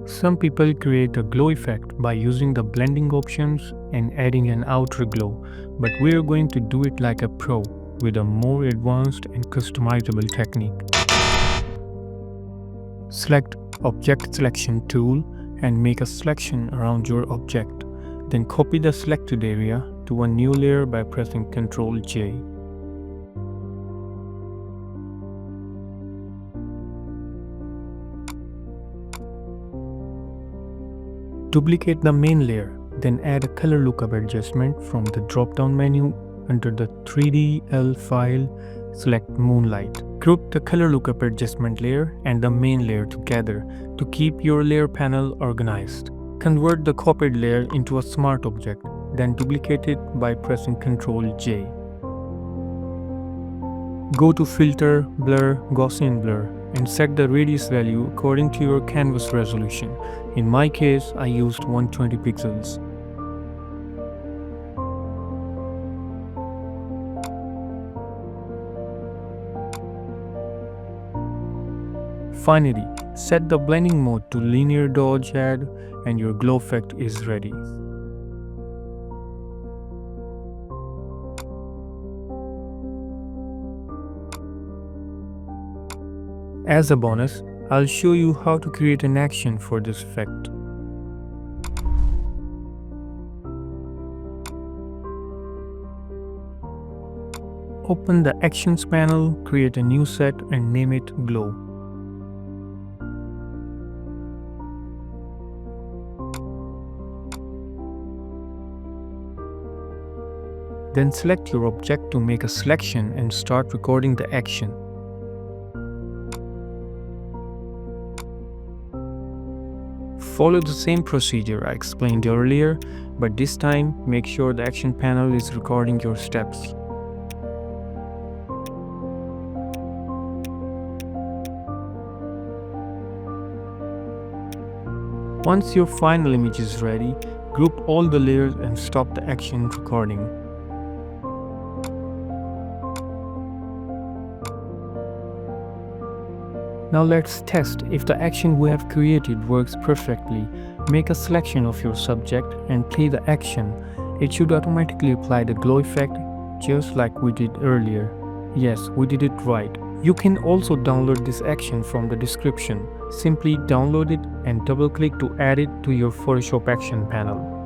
Some people create a glow effect by using the blending options and adding an outer glow, but we are going to do it like a pro with a more advanced and customizable technique. Select Object Selection tool and make a selection around your object. Then copy the selected area to a new layer by pressing Ctrl J. Duplicate the main layer, then add a color lookup adjustment from the drop-down menu. Under the 3DL file, select Moonlight. Group the color lookup adjustment layer and the main layer together to keep your layer panel organized. Convert the copied layer into a smart object, then duplicate it by pressing Ctrl J. Go to Filter, Blur, Gaussian Blur and set the radius value according to your canvas resolution. In my case, I used 120 pixels. Finally, set the blending mode to linear dodge add and your glow effect is ready. As a bonus, I'll show you how to create an action for this effect. Open the Actions panel, create a new set and name it Glow. Then select your object to make a selection and start recording the action. Follow the same procedure I explained earlier, but this time make sure the action panel is recording your steps. Once your final image is ready, group all the layers and stop the action recording. Now let's test if the action we have created works perfectly. Make a selection of your subject and play the action. It should automatically apply the glow effect just like we did earlier. Yes, we did it right. You can also download this action from the description. Simply download it and double-click to add it to your Photoshop action panel.